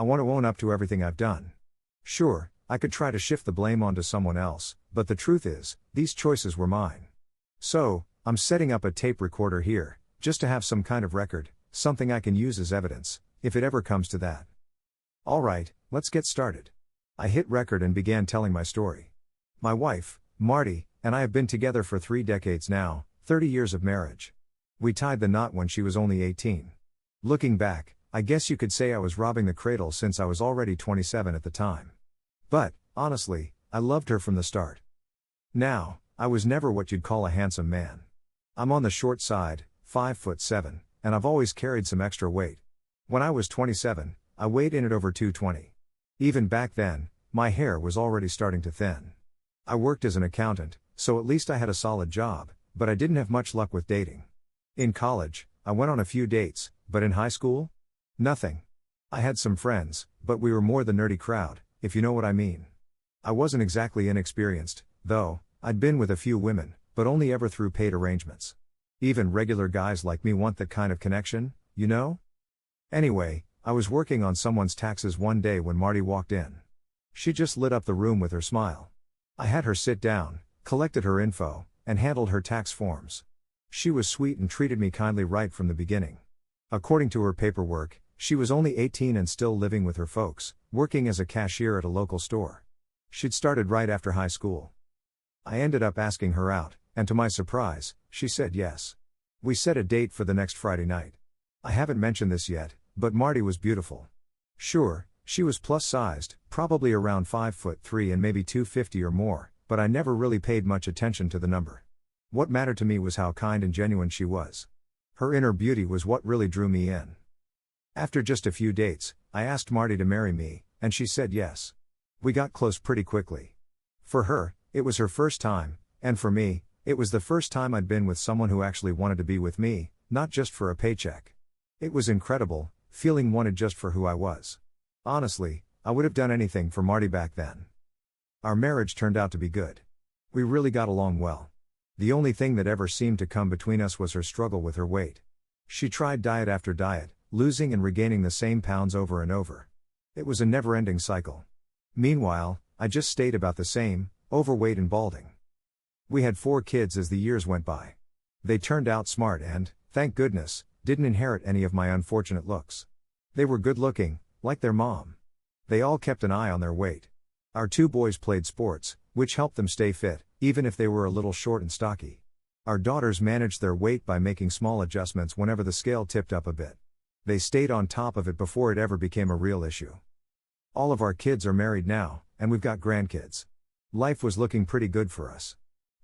I want to own up to everything I've done. Sure, I could try to shift the blame onto someone else, but the truth is, these choices were mine. So, I'm setting up a tape recorder here, just to have some kind of record, something I can use as evidence, if it ever comes to that. Alright, let's get started. I hit record and began telling my story. My wife, Marty, and I have been together for 3 decades now, 30 years of marriage. We tied the knot when she was only 18. Looking back, I guess you could say I was robbing the cradle since I was already 27 at the time. But, honestly, I loved her from the start. Now, I was never what you'd call a handsome man. I'm on the short side, 5'7", and I've always carried some extra weight. When I was 27, I weighed in at over 220. Even back then, my hair was already starting to thin. I worked as an accountant, so at least I had a solid job, but I didn't have much luck with dating. In college, I went on a few dates, but in high school? Nothing. I had some friends, but we were more the nerdy crowd, if you know what I mean. I wasn't exactly inexperienced, though. I'd been with a few women, but only ever through paid arrangements. Even regular guys like me want that kind of connection, you know? Anyway, I was working on someone's taxes one day when Marty walked in. She just lit up the room with her smile. I had her sit down, collected her info, and handled her tax forms. She was sweet and treated me kindly right from the beginning. According to her paperwork, she was only 18 and still living with her folks, working as a cashier at a local store. She'd started right after high school. I ended up asking her out, and to my surprise, she said yes. We set a date for the next Friday night. I haven't mentioned this yet, but Marty was beautiful. Sure, she was plus-sized, probably around 5'3" and maybe 250 or more, but I never really paid much attention to the number. What mattered to me was how kind and genuine she was. Her inner beauty was what really drew me in. After just a few dates, I asked Marty to marry me, and she said yes. We got close pretty quickly. For her, it was her first time, and for me, it was the first time I'd been with someone who actually wanted to be with me, not just for a paycheck. It was incredible, feeling wanted just for who I was. Honestly, I would have done anything for Marty back then. Our marriage turned out to be good. We really got along well. The only thing that ever seemed to come between us was her struggle with her weight. She tried diet after diet, losing and regaining the same pounds over and over. It was a never-ending cycle. Meanwhile, I just stayed about the same, overweight and balding. We had 4 kids as the years went by. They turned out smart and, thank goodness, didn't inherit any of my unfortunate looks. They were good-looking, like their mom. They all kept an eye on their weight. Our 2 boys played sports, which helped them stay fit, even if they were a little short and stocky. Our daughters managed their weight by making small adjustments whenever the scale tipped up a bit. They stayed on top of it before it ever became a real issue. All of our kids are married now, and we've got grandkids. Life was looking pretty good for us.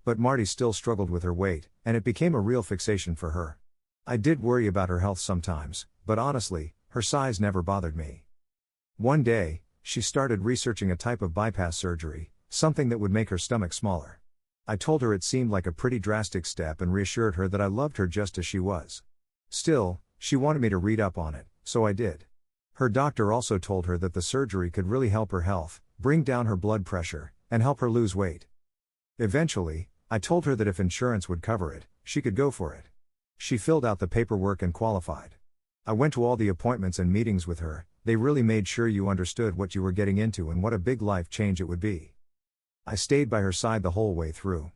But Marty still struggled with her weight, and it became a real fixation for her. I did worry about her health sometimes, but honestly, her size never bothered me. One day, she started researching a type of bypass surgery, something that would make her stomach smaller. I told her it seemed like a pretty drastic step and reassured her that I loved her just as she was. Still, she wanted me to read up on it, so I did. Her doctor also told her that the surgery could really help her health, bring down her blood pressure, and help her lose weight. Eventually, I told her that if insurance would cover it, she could go for it. She filled out the paperwork and qualified. I went to all the appointments and meetings with her. They really made sure you understood what you were getting into and what a big life change it would be. I stayed by her side the whole way through.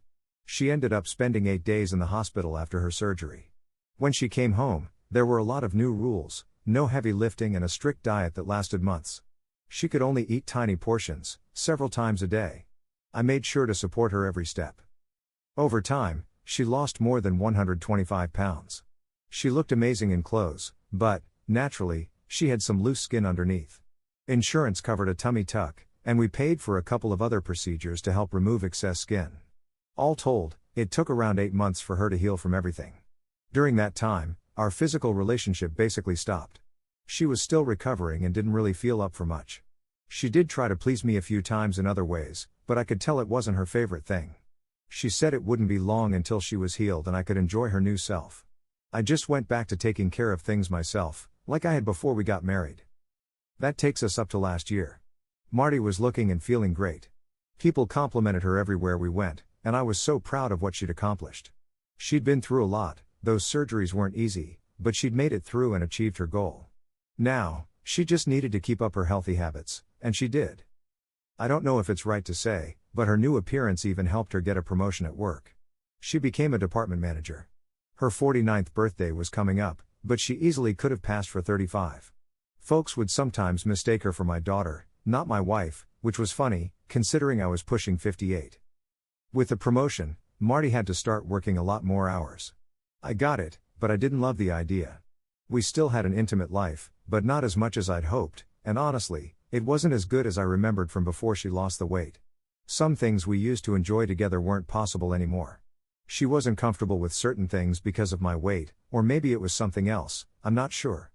She ended up spending 8 days in the hospital after her surgery. When she came home, there were a lot of new rules, no heavy lifting and a strict diet that lasted months. She could only eat tiny portions, several times a day. I made sure to support her every step. Over time, she lost more than 125 pounds. She looked amazing in clothes, but, naturally, she had some loose skin underneath. Insurance covered a tummy tuck, and we paid for a couple of other procedures to help remove excess skin. All told, it took around 8 months for her to heal from everything. During that time, our physical relationship basically stopped. She was still recovering and didn't really feel up for much. She did try to please me a few times in other ways, but I could tell it wasn't her favorite thing. She said it wouldn't be long until she was healed and I could enjoy her new self. I just went back to taking care of things myself, like I had before we got married. That takes us up to last year. Marty was looking and feeling great. People complimented her everywhere we went, and I was so proud of what she'd accomplished. She'd been through a lot, those surgeries weren't easy, but she'd made it through and achieved her goal. Now, She just needed to keep up her healthy habits, and she did. I don't know if it's right to say, but her new appearance even helped her get a promotion at work. She became a department manager. Her 49th birthday was coming up, but she easily could have passed for 35. Folks would sometimes mistake her for my daughter, not my wife, which was funny, considering I was pushing 58. With the promotion, Marty had to start working a lot more hours. I got it, but I didn't love the idea. We still had an intimate life, but not as much as I'd hoped, and honestly, it wasn't as good as I remembered from before she lost the weight. Some things we used to enjoy together weren't possible anymore. She wasn't comfortable with certain things because of my weight, or maybe it was something else, I'm not sure.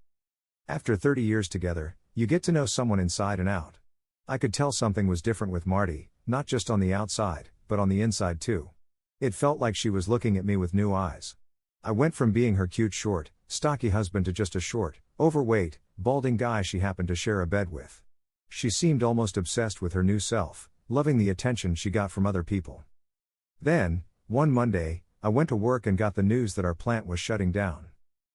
After 30 years together, you get to know someone inside and out. I could tell something was different with Marty, not just on the outside, but on the inside too. It felt like she was looking at me with new eyes. I went from being her cute short, stocky husband to just a short, overweight, balding guy she happened to share a bed with. She seemed almost obsessed with her new self, loving the attention she got from other people. Then, one Monday, I went to work and got the news that our plant was shutting down.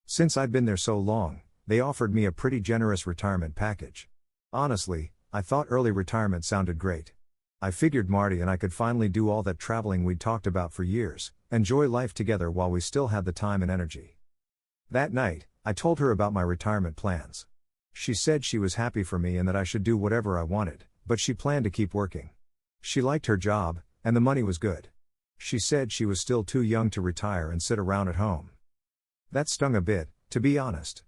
Since I'd been there so long, they offered me a pretty generous retirement package. Honestly, I thought early retirement sounded great. I figured Marty and I could finally do all that traveling we'd talked about for years, enjoy life together while we still had the time and energy. That night, I told her about my retirement plans. She said she was happy for me and that I should do whatever I wanted, but she planned to keep working. She liked her job, and the money was good. She said she was still too young to retire and sit around at home. That stung a bit, to be honest.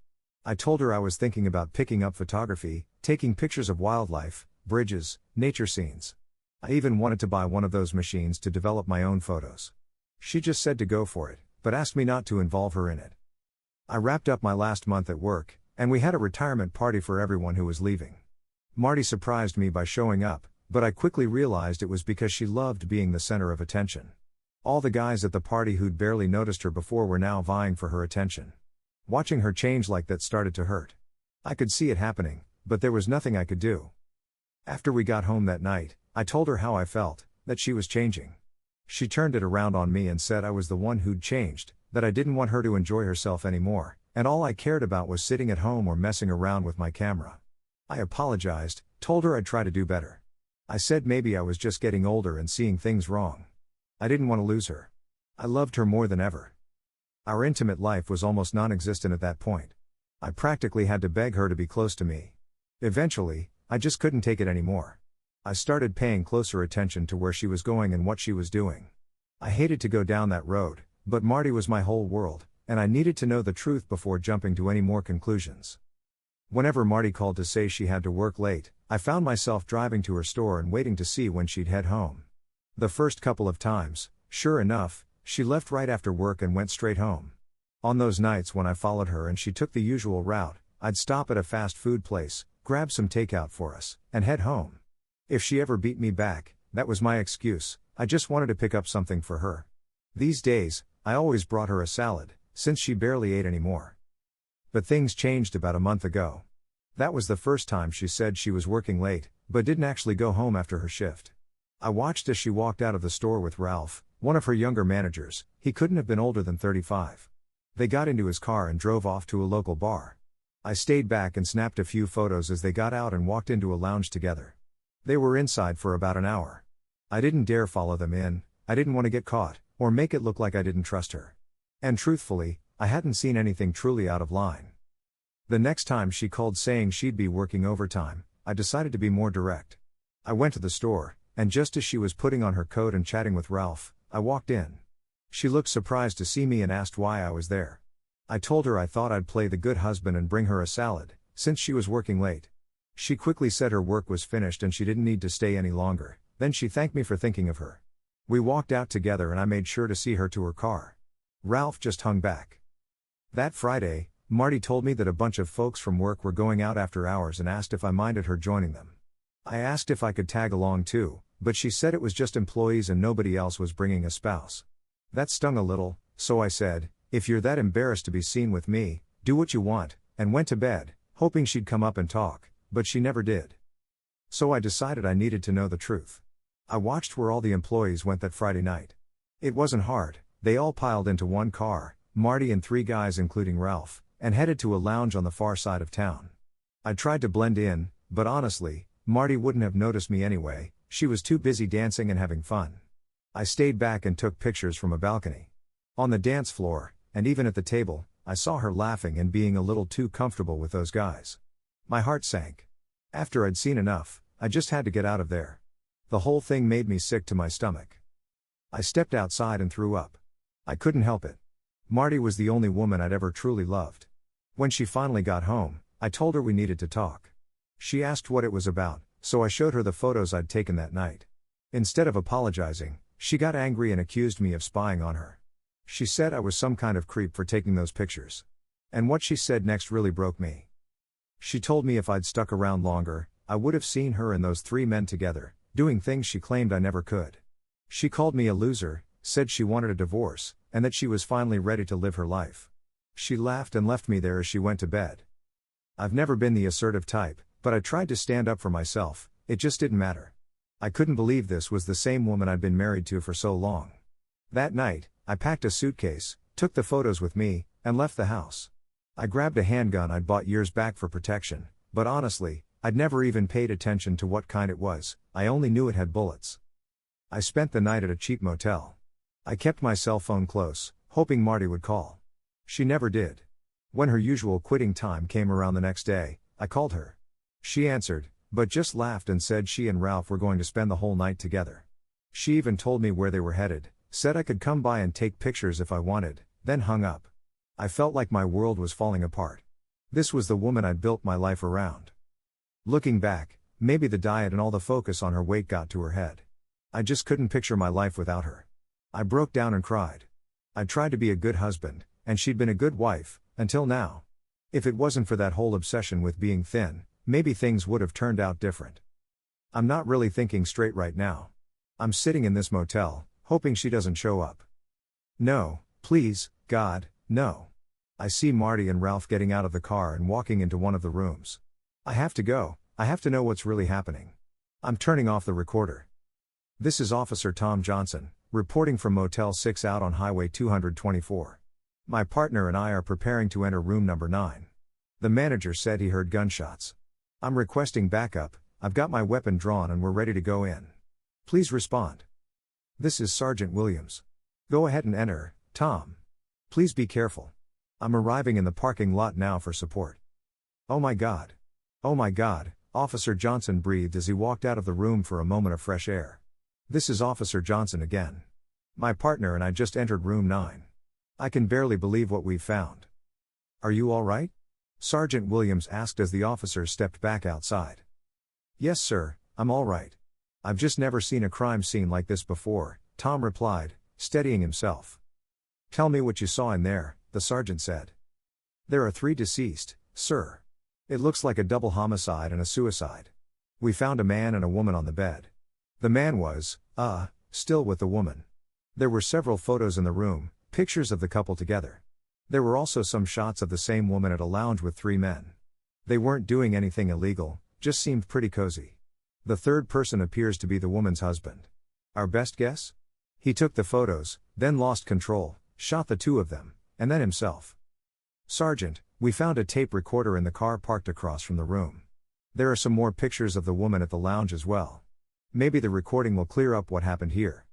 I told her I was thinking about picking up photography, taking pictures of wildlife, bridges, nature scenes. I even wanted to buy one of those machines to develop my own photos. She just said to go for it, but asked me not to involve her in it. I wrapped up my last month at work, and we had a retirement party for everyone who was leaving. Marty surprised me by showing up, but I quickly realized it was because she loved being the center of attention. All the guys at the party who'd barely noticed her before were now vying for her attention. Watching her change like that started to hurt. I could see it happening, but there was nothing I could do. After we got home that night, I told her how I felt, that she was changing. She turned it around on me and said I was the one who'd changed, that I didn't want her to enjoy herself anymore, and all I cared about was sitting at home or messing around with my camera. I apologized, told her I'd try to do better. I said maybe I was just getting older and seeing things wrong. I didn't want to lose her. I loved her more than ever. Our intimate life was almost non-existent at that point. I practically had to beg her to be close to me. Eventually, I just couldn't take it anymore. I started paying closer attention to where she was going and what she was doing. I hated to go down that road, but Marty was my whole world, and I needed to know the truth before jumping to any more conclusions. Whenever Marty called to say she had to work late, I found myself driving to her store and waiting to see when she'd head home. The first couple of times, sure enough, she left right after work and went straight home. On those nights when I followed her and she took the usual route, I'd stop at a fast food place, grab some takeout for us, and head home. If she ever beat me back, that was my excuse, I just wanted to pick up something for her. These days, I always brought her a salad, since she barely ate anymore. But things changed about a month ago. That was the first time she said she was working late, but didn't actually go home after her shift. I watched as she walked out of the store with Ralph, one of her younger managers. He couldn't have been older than 35. They got into his car and drove off to a local bar. I stayed back and snapped a few photos as they got out and walked into a lounge together. They were inside for about an hour. I didn't dare follow them in, I didn't want to get caught, or make it look like I didn't trust her. And truthfully, I hadn't seen anything truly out of line. The next time she called saying she'd be working overtime, I decided to be more direct. I went to the store, and just as she was putting on her coat and chatting with Ralph, I walked in. She looked surprised to see me and asked why I was there. I told her I thought I'd play the good husband and bring her a salad, since she was working late. She quickly said her work was finished and she didn't need to stay any longer, then she thanked me for thinking of her. We walked out together and I made sure to see her to her car. Ralph just hung back. That Friday, Marty told me that a bunch of folks from work were going out after hours and asked if I minded her joining them. I asked if I could tag along too, but she said it was just employees and nobody else was bringing a spouse. That stung a little, so I said, if you're that embarrassed to be seen with me, do what you want, and went to bed, hoping she'd come up and talk, but she never did. So I decided I needed to know the truth. I watched where all the employees went that Friday night. It wasn't hard, they all piled into one car, Marty and 3 guys including Ralph, and headed to a lounge on the far side of town. I tried to blend in, but honestly, Marty wouldn't have noticed me anyway, she was too busy dancing and having fun. I stayed back and took pictures from a balcony. On the dance floor, and even at the table, I saw her laughing and being a little too comfortable with those guys. My heart sank. After I'd seen enough, I just had to get out of there. The whole thing made me sick to my stomach. I stepped outside and threw up. I couldn't help it. Marty was the only woman I'd ever truly loved. When she finally got home, I told her we needed to talk. She asked what it was about, so I showed her the photos I'd taken that night. Instead of apologizing, she got angry and accused me of spying on her. She said I was some kind of creep for taking those pictures. And what she said next really broke me. She told me if I'd stuck around longer, I would have seen her and those 3 men together, doing things she claimed I never could. She called me a loser, said she wanted a divorce, and that she was finally ready to live her life. She laughed and left me there as she went to bed. I've never been the assertive type, but I tried to stand up for myself, it just didn't matter. I couldn't believe this was the same woman I'd been married to for so long. That night, I packed a suitcase, took the photos with me, and left the house. I grabbed a handgun I'd bought years back for protection, but honestly, I'd never even paid attention to what kind it was, I only knew it had bullets. I spent the night at a cheap motel. I kept my cell phone close, hoping Marty would call. She never did. When her usual quitting time came around the next day, I called her. She answered, but just laughed and said she and Ralph were going to spend the whole night together. She even told me where they were headed, said I could come by and take pictures if I wanted, then hung up. I felt like my world was falling apart. This was the woman I'd built my life around. Looking back, maybe the diet and all the focus on her weight got to her head. I just couldn't picture my life without her. I broke down and cried. I tried to be a good husband, and she'd been a good wife, until now. If it wasn't for that whole obsession with being thin, maybe things would have turned out different. I'm not really thinking straight right now. I'm sitting in this motel, hoping she doesn't show up. No, please, God, no. I see Marty and Ralph getting out of the car and walking into one of the rooms. I have to go, I have to know what's really happening. I'm turning off the recorder. This is Officer Tom Johnson, reporting from Motel 6 out on Highway 224. My partner and I are preparing to enter room number 9. The manager said he heard gunshots. I'm requesting backup, I've got my weapon drawn and we're ready to go in. Please respond. This is Sergeant Williams. Go ahead and enter, Tom. Please be careful. I'm arriving in the parking lot now for support. Oh my God. Oh my God, Officer Johnson breathed as he walked out of the room for a moment of fresh air. This is Officer Johnson again. My partner and I just entered room 9. I can barely believe what we've found. Are you all right? Sergeant Williams asked as the officers stepped back outside. Yes sir, I'm all right. I've just never seen a crime scene like this before, Tom replied, steadying himself. Tell me what you saw in there, the sergeant said. There are 3 deceased, sir. It looks like a double homicide and a suicide. We found a man and a woman on the bed. The man was, still with the woman. There were several photos in the room, pictures of the couple together. There were also some shots of the same woman at a lounge with 3 men. They weren't doing anything illegal, just seemed pretty cozy. The third person appears to be the woman's husband. Our best guess? He took the photos, then lost control, shot the 2 of them, and then himself. Sergeant, we found a tape recorder in the car parked across from the room. There are some more pictures of the woman at the lounge as well. Maybe the recording will clear up what happened here.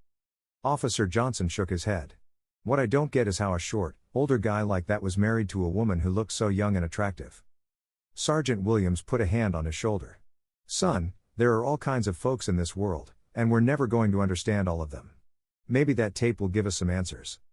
Officer Johnson shook his head. What I don't get is how a short, older guy like that was married to a woman who looked so young and attractive. Sergeant Williams put a hand on his shoulder. Son, there are all kinds of folks in this world, and we're never going to understand all of them. Maybe that tape will give us some answers.